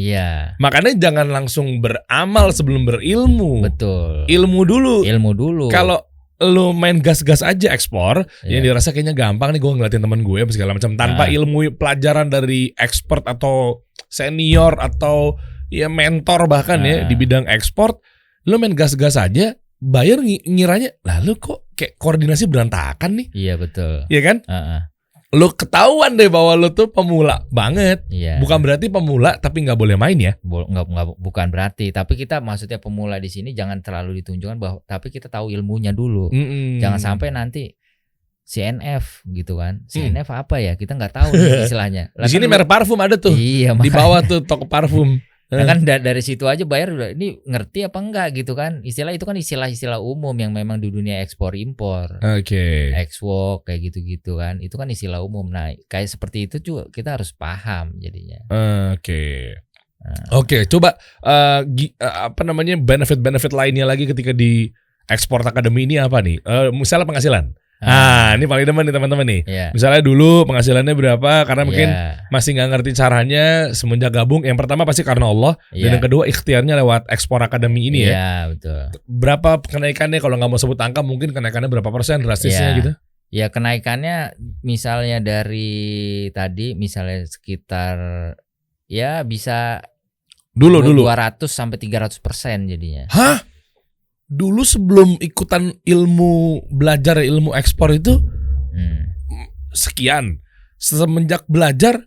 Makanya jangan langsung beramal sebelum berilmu. Betul. Ilmu dulu. Kalau lu main gas-gas aja ekspor, yang dirasa kayaknya gampang nih, gue ngeliatin teman gue segala macam tanpa ilmu pelajaran dari expert atau senior atau ya mentor bahkan ya di bidang ekspor, lu main gas-gas aja, buyer ngiranya, lalu kok kayak koordinasi berantakan nih. Iya betul. Iya kan? Lu ketahuan deh bahwa lu tuh pemula banget. Bukan berarti pemula tapi nggak boleh main ya? Bukan berarti. Tapi kita maksudnya pemula di sini jangan terlalu ditunjukkan bahwa, tapi kita tahu ilmunya dulu. Jangan sampai nanti CNF gitu kan. CNF apa ya? Kita nggak tahu nih istilahnya. Di sini merek parfum ada tuh. Iya. Di bawah tuh toko parfum. Nah kan dari situ aja buyer udah ini ngerti apa enggak gitu kan. Istilah itu kan istilah-istilah umum yang memang di dunia ekspor impor. Exwork kayak gitu-gitu kan. Itu kan istilah umum. Nah, kayak seperti itu juga kita harus paham jadinya. Oke, coba apa namanya benefit-benefit lainnya lagi ketika di Export Academy ini apa nih? Misalnya penghasilan. Ini paling demen nih teman-teman nih. Misalnya dulu penghasilannya berapa, karena mungkin masih nggak ngerti caranya semenjak gabung. Yang pertama pasti karena Allah, dan yang kedua ikhtiarnya lewat Export Academy ini ya. Iya betul. Berapa kenaikannya, kalau nggak mau sebut angka mungkin kenaikannya berapa persen drastisnya gitu? Ya kenaikannya misalnya dari tadi misalnya sekitar ya bisa dulu 200 sampai 300% jadinya. Hah? Dulu sebelum ikutan belajar ilmu ekspor itu sekian. Semenjak belajar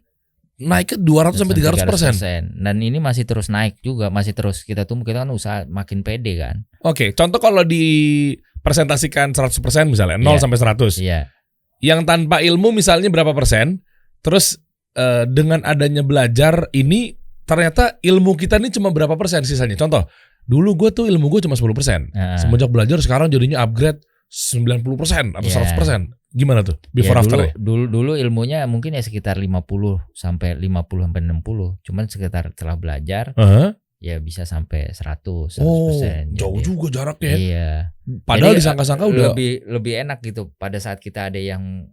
naik ke 200 sampai 300%. Dan ini masih terus naik juga, masih terus kita tumbuh, kita kan usaha makin pede kan. Oke, contoh kalau dipresentasikan 100% misalnya 0 sampai 100. Yang tanpa ilmu misalnya berapa persen? Terus dengan adanya belajar ini ternyata ilmu kita ini cuma berapa persen sisanya? Contoh, dulu gue tuh ilmu gue cuma 10%. Semenjak belajar sekarang jadinya upgrade 90% atau 100%. Gimana tuh before after? Dulu ilmunya mungkin ya sekitar 50 sampai 60. Cuman sekitar setelah belajar ya bisa sampai 100%. Jauh juga jaraknya. Iya. Padahal disangka-sangka udah lebih enak gitu. Pada saat kita ada yang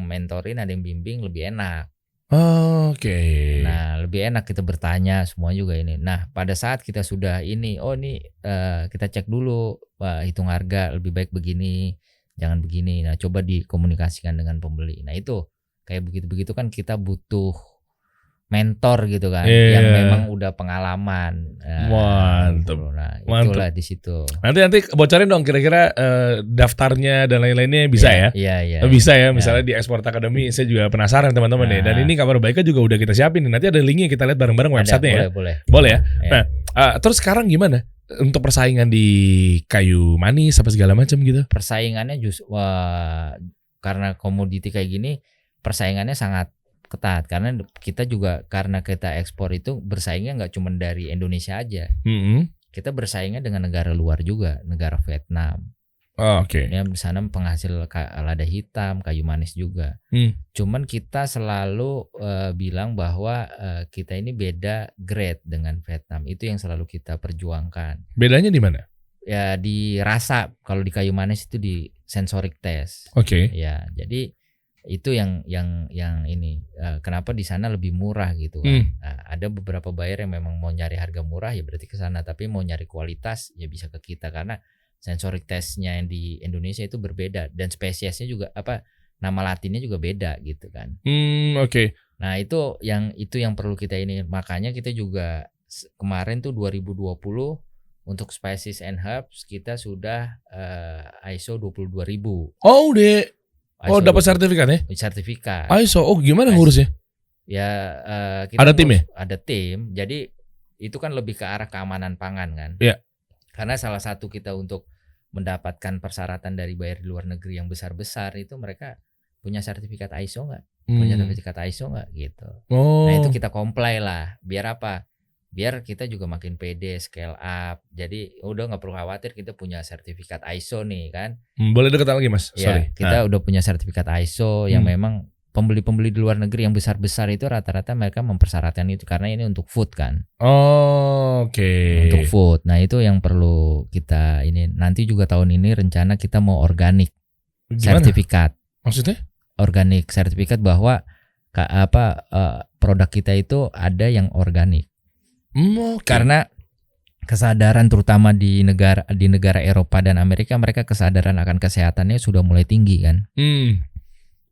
mentorin, ada yang bimbing, lebih enak. Nah lebih enak kita bertanya semua juga ini. Nah pada saat kita sudah ini, kita cek dulu, hitung harga lebih baik begini, jangan begini. Nah coba dikomunikasikan dengan pembeli. Nah itu kayak begitu-begitu kan kita butuh mentor gitu kan, yang memang udah pengalaman. Mantap. Nah, itulah di situ. Nanti bocorin dong kira-kira daftarnya dan lain-lainnya bisa ya? Iya. Bisa ya, misalnya di Export Academy. Saya juga penasaran teman-teman nih. Dan ini kabar baiknya juga udah kita siapin nih. Nanti ada linknya, kita lihat bareng-bareng websitenya ya. Boleh ya. Nah, terus sekarang gimana untuk persaingan di kayu manis apa segala macam gitu? Persaingannya karena komoditi kayak gini, persaingannya sangat ketat karena kita juga karena kita ekspor itu bersaingnya nggak cuma dari Indonesia aja, kita bersaingnya dengan negara luar juga, negara Vietnam. Oke. Ya di sana penghasil lada hitam, kayu manis juga. Cuman kita selalu bilang bahwa kita ini beda grade dengan Vietnam. Itu yang selalu kita perjuangkan. Bedanya di mana? Ya di rasa. Kalau di kayu manis itu di sensoric test. Oke. Ya jadi itu yang ini kenapa di sana lebih murah gitu kan. Nah, ada beberapa buyer yang memang mau nyari harga murah ya berarti ke sana, tapi mau nyari kualitas ya bisa ke kita karena sensoric testnya yang di Indonesia itu berbeda dan spesiesnya juga nama latinnya juga beda gitu kan. Oke. Nah itu yang perlu kita ini, makanya kita juga kemarin tuh 2020 untuk species and herbs kita sudah ISO 22000. Oh udah. Dapat sertifikat ya? Sertifikat. ISO. Gimana ngurusnya? Ya kita ada tim ya? Ada tim. Jadi itu kan lebih ke arah keamanan pangan kan. Iya. Karena salah satu kita untuk mendapatkan persyaratan dari buyer di luar negeri yang besar-besar itu mereka punya sertifikat ISO nggak? Punya sertifikat ISO nggak gitu. Nah itu kita comply lah. Biar apa? Biar kita juga makin pede scale up. Jadi udah nggak perlu khawatir, kita punya sertifikat ISO nih kan. Boleh dekat lagi mas. Ya, kita udah punya sertifikat ISO yang memang pembeli-pembeli di luar negeri yang besar-besar itu rata-rata mereka mempersyaratkan itu karena ini untuk food kan. Oke. Untuk food. Nah itu yang perlu kita ini. Nanti juga tahun ini rencana kita mau organik sertifikat. Maksudnya? Organik sertifikat bahwa produk kita itu ada yang organik. Karena kesadaran terutama di negara Eropa dan Amerika, mereka kesadaran akan kesehatannya sudah mulai tinggi kan.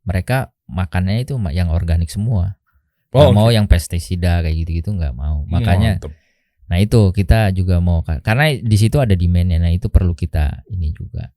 Mereka makannya itu yang organik semua. Nggak mau yang pestisida kayak gitu-gitu nggak mau. Makanya nah itu kita juga mau karena di situ ada demand-nya. Nah itu perlu kita ini juga.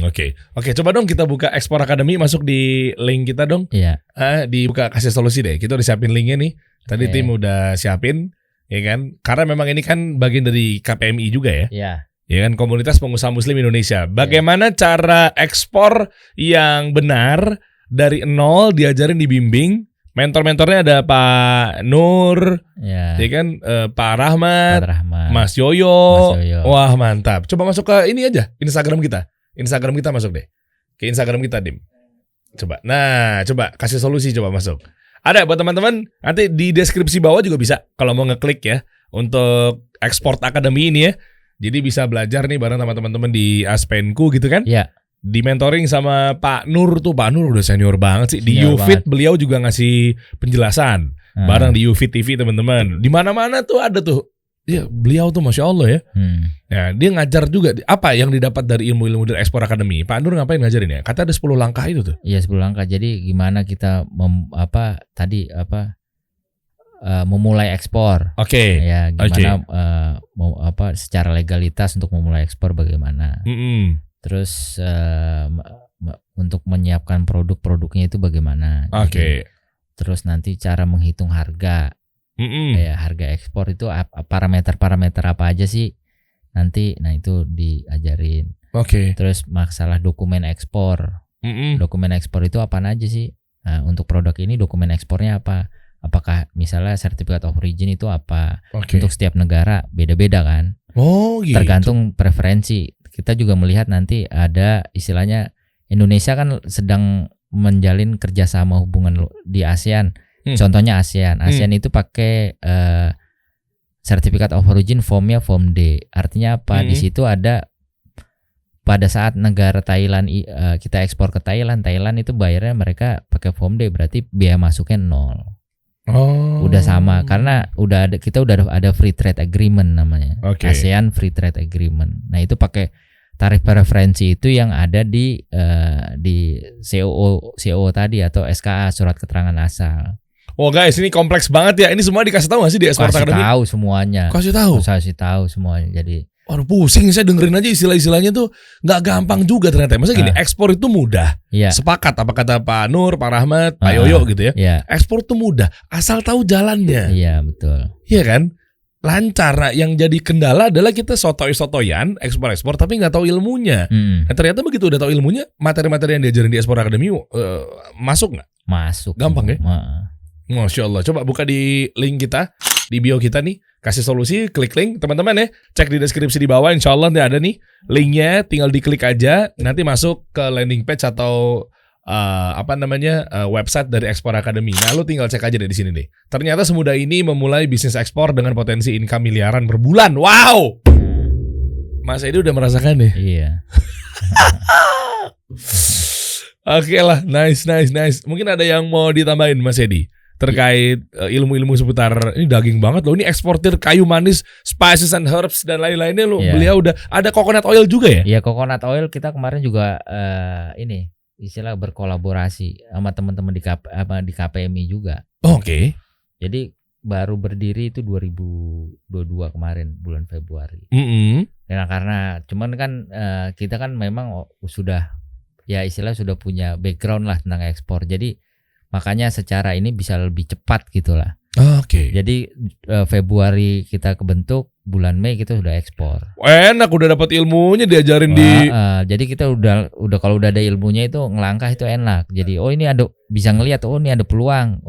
Oke, coba dong kita buka Export Academy, masuk di link kita dong. Iya. Dibuka kasih solusi deh. Kita udah siapin linknya nih. Tadi tim udah siapin. Ya kan, karena memang ini kan bagian dari KPMI juga ya. Iya. Ya kan, Komunitas Pengusaha Muslim Indonesia. Bagaimana cara ekspor yang benar dari nol, diajarin, dibimbing. Mentor-mentornya ada Pak Nur, ya kan, Pak Rahmat, Mas Yoyo. Wah mantap. Coba masuk ke ini aja, Instagram kita. Instagram kita masuk deh. Ke Instagram kita, Dim. Coba. Nah, coba kasih solusi, coba masuk. Ada buat teman-teman, nanti di deskripsi bawah juga bisa kalau mau ngeklik ya untuk Export Academy ini ya. Jadi bisa belajar nih bareng sama teman-teman di Aspenku gitu kan. Iya. Di mentoring sama Pak Nur tuh, Pak Nur udah senior banget sih. Di UFIT beliau juga ngasih penjelasan bareng di UFIT TV teman-teman. Di mana-mana tuh ada tuh. Ya, beliau tuh Masya Allah ya. Nah, dia ngajar juga. Apa yang didapat dari ilmu-ilmu dari Export Academy? Pak Nur ngapain ngajarin ya? Kata ada 10 langkah itu tuh. Iya 10 langkah. Jadi gimana kita memulai ekspor. Oke. Ya gimana secara legalitas untuk memulai ekspor bagaimana. Terus untuk menyiapkan produk-produknya itu bagaimana. Oke. Terus nanti cara menghitung harga. Ya, harga ekspor itu parameter-parameter apa aja sih nanti, nah itu diajarin. Oke. Terus masalah dokumen ekspor. Dokumen ekspor itu apa aja sih? Nah, untuk produk ini dokumen ekspornya apa? Apakah misalnya sertifikat of origin itu apa? Untuk setiap negara beda-beda kan? Gitu. Tergantung preferensi. Kita juga melihat nanti ada istilahnya Indonesia kan sedang menjalin kerjasama hubungan di ASEAN. Contohnya ASEAN itu pakai sertifikat of origin formnya form D. Artinya apa? Di situ ada pada saat negara Thailand kita ekspor ke Thailand itu bayarnya mereka pakai form D, berarti biaya masuknya 0. Udah sama karena kita udah ada free trade agreement namanya. ASEAN Free Trade Agreement. Nah, itu pakai tarif preferensi itu yang ada di COO tadi atau SKA, surat keterangan asal. Oh guys, ini kompleks banget ya. Ini semua dikasih tahu nggak sih di Export Academy? Kasih tahu semuanya. Kasih tahu semuanya. Jadi, waduh pusing saya dengerin aja istilah-istilahnya tuh nggak gampang juga ternyata. Maksudnya gini, ekspor itu mudah. Iya. Sepakat apa kata Pak Nur, Pak Rahmat, Pak Yoyo gitu ya. Iya. Ekspor itu mudah, asal tahu jalannya. Iya betul. Iya kan? Lancar. Nah, yang jadi kendala adalah kita sotoy-sotoyan ekspor-ekspor tapi nggak tahu ilmunya. Nah, ternyata begitu udah tahu ilmunya, materi-materi yang diajarin di Export Academy masuk nggak? Masuk. Gampang ya? Masya Allah. Coba buka di link kita, di bio kita nih, kasih solusi, klik link teman-teman ya. Cek di deskripsi di bawah, insya Allah nanti ada nih linknya, tinggal diklik aja, nanti masuk ke landing page atau website dari Export Academy. Nah, lu tinggal cek aja deh di sini deh. Ternyata semudah ini memulai bisnis ekspor dengan potensi income miliaran per bulan. Wow. Mas Edi udah merasakan deh. Iya. Oke lah, nice. Mungkin ada yang mau ditambahin Mas Edi terkait ilmu-ilmu seputar ini daging banget loh. Ini eksportir kayu manis, spices and herbs dan lain-lainnya loh. Beliau udah ada coconut oil juga ya? Iya, coconut oil kita kemarin juga ini istilah berkolaborasi sama teman-teman di KPMI juga. Oke. Jadi baru berdiri itu 2022 kemarin bulan Februari. Nah, karena cuman kan kita kan memang sudah ya istilah sudah punya background lah tentang ekspor. Jadi makanya secara ini bisa lebih cepat gitulah. Oke. Jadi Februari kita kebentuk, bulan Mei kita sudah ekspor. Enak, udah dapat ilmunya diajarin jadi kita udah kalau udah ada ilmunya itu ngelangkah itu enak. Jadi ini ada bisa ngelihat ini ada peluang.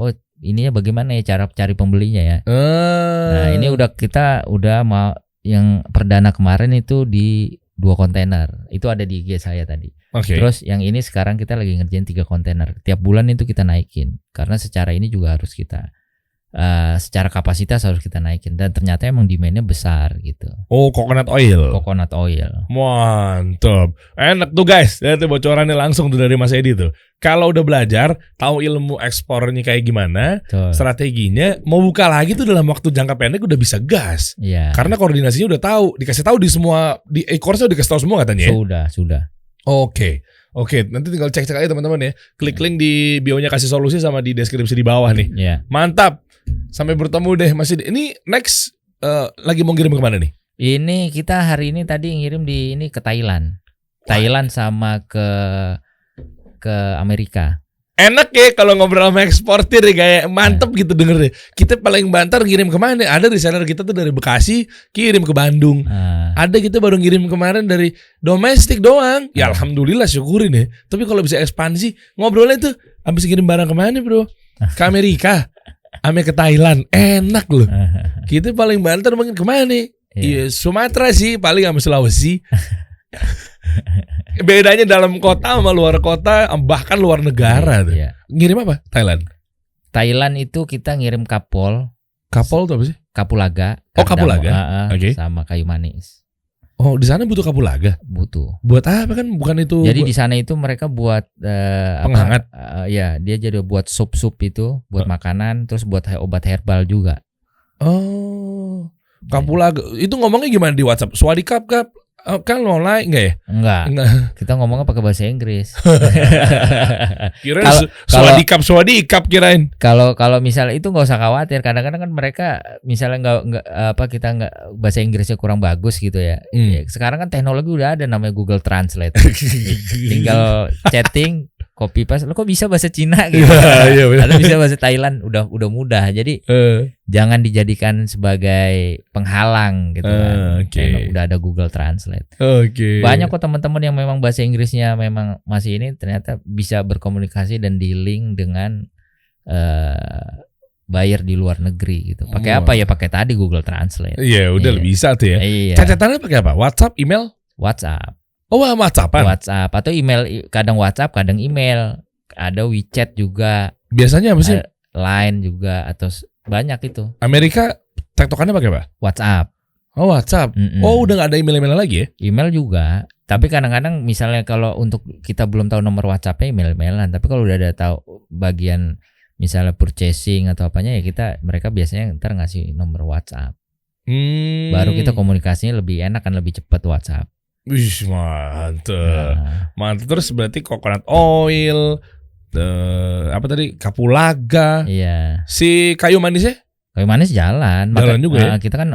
Ininya bagaimana ya cara cari pembelinya ya. Nah, ini kita udah mau yang perdana kemarin itu di 2 kontainer. Itu ada di IG saya tadi. Okay. Terus yang ini sekarang kita lagi ngerjain 3 kontainer. Tiap bulan itu kita naikin. Karena secara ini juga harus kita secara kapasitas harus kita naikin. Dan ternyata emang demand-nya besar gitu. Oh, coconut oil. Coconut oil. Mantap. Enak tuh guys. Itu bocorannya langsung tuh dari Mas Edi tuh. Kalau udah belajar, tahu ilmu ekspornya kayak gimana, strateginya, mau buka lagi tuh dalam waktu jangka pendek udah bisa gas. Iya. Karena koordinasinya udah tahu, dikasih tahu di semua di e-course udah dikasih tahu semua katanya. Sudah. Oke, nanti tinggal cek aja teman-teman ya. Klik link di bio-nya kasih solusi sama di deskripsi di bawah nih. Iya. Mantap. Sampai bertemu deh Mas Edi. Ini next lagi mau kirim kemana nih? Ini kita hari ini tadi ngirim ke Thailand. Thailand sama ke Amerika. Enak ya kalau ngobrol sama eksportir ya, kayak mantep gitu denger deh. Kita paling banter ngirim kemana? Ada reseller kita tuh dari Bekasi kirim ke Bandung. Ada kita baru ngirim kemarin dari domestik doang. Ya alhamdulillah syukurin ya. Tapi kalau bisa ekspansi ngobrolnya tuh habis kirim barang kemana bro? Ke Amerika, ke Thailand. Enak loh. Kita paling banter mungkin kemana? Iya Sumatera sih paling sama Sulawesi. Bedanya dalam kota sama luar kota, bahkan luar negara tuh. Iya. Ngirim apa? Thailand itu kita ngirim kapol. Kapol itu apa sih? Kapulaga. Oh, kapulaga. Okay. Sama kayu manis. Oh, di sana butuh kapulaga? Butuh. Buat apa kan? Bukan itu. Jadi di sana itu mereka buat penghangat. Ya, dia jadi buat sup-sup itu, buat makanan, terus buat obat herbal juga. Oh. Kapulaga. Itu ngomongnya gimana di WhatsApp? Swadikap kap? Kan online enggak ya? Enggak. Kita ngomongnya pakai bahasa Inggris. Kirain swadikap kirain. Kalau misalnya itu nggak usah khawatir. Kadang-kadang kan mereka misalnya kita nggak bahasa Inggrisnya kurang bagus gitu ya. Sekarang kan teknologi udah ada namanya Google Translate. Tinggal chatting, copy paste. Lo kok bisa bahasa Cina gitu? Atau bisa bahasa Thailand? Udah mudah. Jadi jangan dijadikan sebagai penghalang gitu kan. Udah ada Google Translate. Banyak kok teman-teman yang memang bahasa Inggrisnya memang masih ini ternyata bisa berkomunikasi dan dealing dengan buyer di luar negeri gitu. Pakai apa ya? Pakai tadi Google Translate. Iya, udah bisa tuh ya. Catatannya pakai apa? WhatsApp, email? WhatsApp. Oh, WhatsAppan? WhatsApp atau email, kadang WhatsApp, kadang email. Ada WeChat juga. Biasanya apa sih? Line juga atau banyak itu. Amerika tektokannya pakai apa? WhatsApp. Oh, WhatsApp. Oh, udah gak ada email-email lagi ya? Email juga. Tapi kadang-kadang misalnya kalau untuk kita belum tahu nomor WhatsAppnya email-emailan. Tapi kalau udah ada tahu bagian misalnya purchasing atau apanya ya mereka biasanya ntar ngasih nomor WhatsApp. Baru kita komunikasinya lebih enak kan, lebih cepat WhatsApp. Wih, mantep. Mantep. Terus berarti coconut oil, apa tadi Kapulaga. Iya. Si kayu manisnya? Kayu manis jalan. Jalan juga ya? Kita kan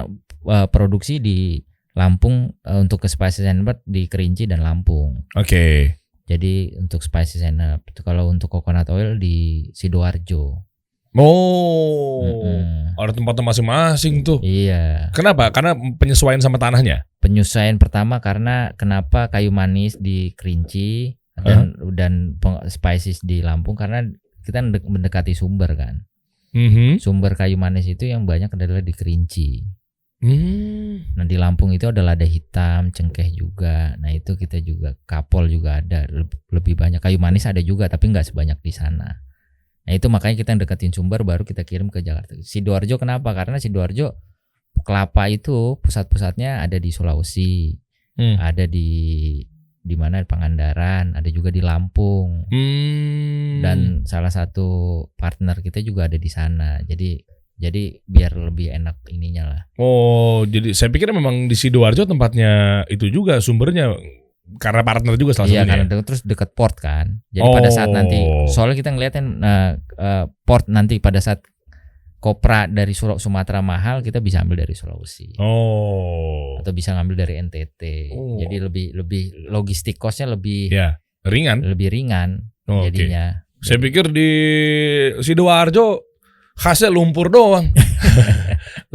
produksi di Lampung untuk ke Spices and Herbs di Kerinci dan Lampung. Oke. Jadi untuk Spices and Herbs, kalau untuk coconut oil di Sidoarjo. Ada tempatnya masing-masing tuh. Iya. Kenapa? Karena penyesuaian sama tanahnya. Penyesuaian pertama karena kenapa kayu manis di Kerinci dan spices di Lampung, karena kita mendekati sumber kan. Sumber kayu manis itu yang banyak adalah di Kerinci. Nah di Lampung itu ada lada hitam, cengkeh juga. Nah itu kita juga kapol juga ada, lebih banyak. Kayu manis ada juga tapi nggak sebanyak di sana. Nah itu makanya kita deketin sumber baru kita kirim ke Jakarta. Sidoarjo kenapa? Karena Sidoarjo kelapa itu pusat-pusatnya ada di Sulawesi, ada di mana Pangandaran, ada juga di Lampung. Dan salah satu partner kita juga ada di sana. Jadi biar lebih enak ininya lah. Oh, jadi saya pikir memang di Sidoarjo tempatnya itu juga sumbernya karena partner juga salah satunya. Iya, karena terus dekat port kan. Jadi pada saat nanti, soalnya kita ngeliatin port nanti pada saat kopra dari Sumatera mahal, kita bisa ambil dari Sulawesi. Atau bisa ngambil dari NTT. Jadi lebih logistik costnya lebih ringan. Lebih ringan jadinya. Okay. Saya pikir di Sidoarjo khasnya lumpur doang.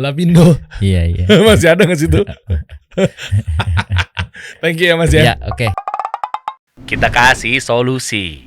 Lapindo. Iya. Masih ada nggak situ? Thank you ya Mas ya. Ya, oke. Kita kasih solusi.